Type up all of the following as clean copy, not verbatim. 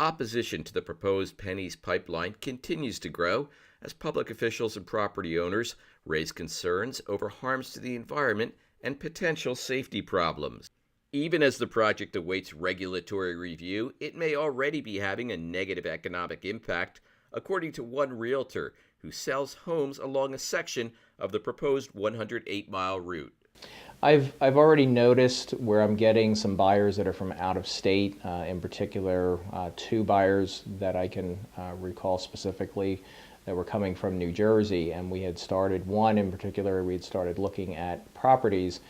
Opposition to the proposed PennEast Pipeline continues to grow as public officials and property owners raise concerns over harms to the environment and potential safety problems. Even as the project awaits regulatory review, it may already be having a negative economic impact, according to one realtor who sells homes along a section of the proposed 108-mile route. I've already noticed where I'm getting some buyers that are from out of state, in particular two buyers that I can recall specifically that were coming from New Jersey, and we had started, one in particular, we had started looking at properties,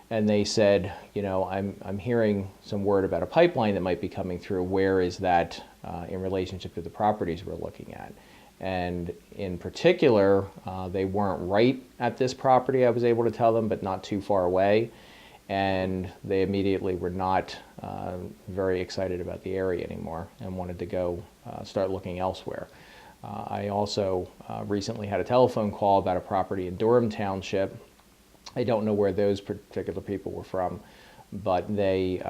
and they said, you know, I'm hearing some word about a pipeline that might be coming through. Where is that in relationship to the properties we're looking at? And in particular, they weren't right at this property, I was able to tell them, but not too far away. And they immediately were not very excited about the area anymore and wanted to go start looking elsewhere. I also recently had a telephone call about a property in Durham Township. I don't know where those particular people were from, but they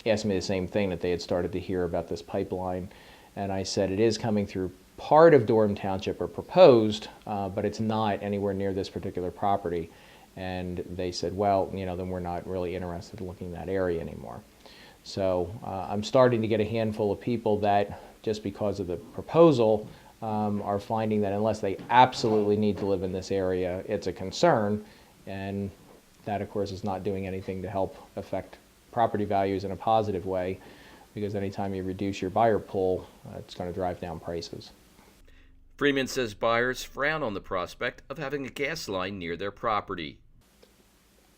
asked me the same thing, that they had started to hear about this pipeline. And I said, it is coming through part of Durham Township, or proposed, but it's not anywhere near this particular property. And they said, well, you know, then we're not really interested in looking in that area anymore. So I'm starting to get a handful of people that, just because of the proposal, are finding that unless they absolutely need to live in this area, it's a concern. And that, of course, is not doing anything to help affect property values in a positive way, because anytime you reduce your buyer pool, it's going to drive down prices. Freeman says buyers frown on the prospect of having a gas line near their property.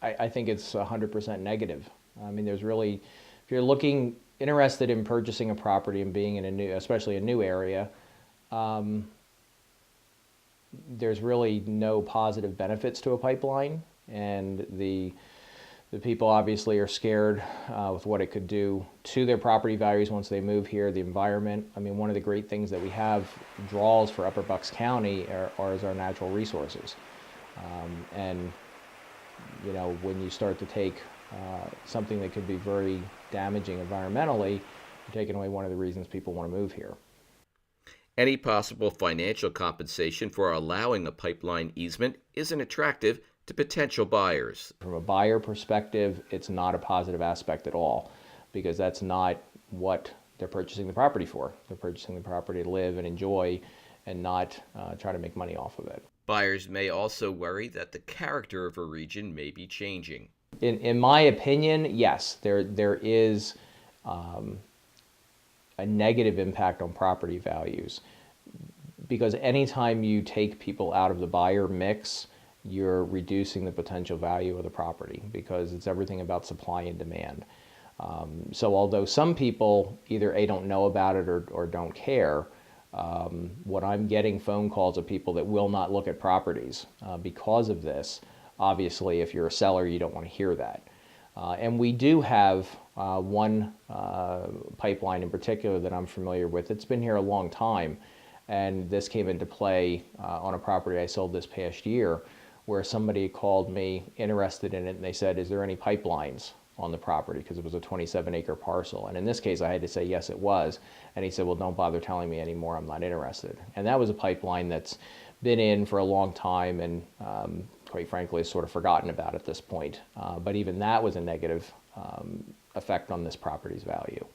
I think it's 100% negative. I mean, there's really, if you're interested in purchasing a property and being in a new, especially a new area, there's really no positive benefits to a pipeline, and the people obviously are scared with what it could do to their property values once they move here, the environment. I mean, one of the great things that we have draws for Upper Bucks County are our natural resources. And, you know, when you start to take something that could be very damaging environmentally, you're taking away one of the reasons people want to move here. Any possible financial compensation for allowing a pipeline easement isn't attractive to potential buyers. From a buyer perspective, it's not a positive aspect at all, because that's not what they're purchasing the property for. They're purchasing the property to live and enjoy, and not try to make money off of it. Buyers may also worry that the character of a region may be changing. In my opinion, yes, there is a negative impact on property values, because anytime you take people out of the buyer mix, you're reducing the potential value of the property, because it's everything about supply and demand. So although some people either A, don't know about it or don't care, what I'm getting phone calls of people that will not look at properties because of this. Obviously, if you're a seller, you don't want to hear that. And we do have one pipeline in particular that I'm familiar with. It's been here a long time, and this came into play on a property I sold this past year, where somebody called me interested in it, and they said, is there any pipelines on the property? Because it was a 27-acre parcel. And in this case, I had to say yes, it was. And he said, well, don't bother telling me anymore, I'm not interested. And that was a pipeline that's been in for a long time, and quite frankly is sort of forgotten about at this point. But even that was a negative effect on this property's value.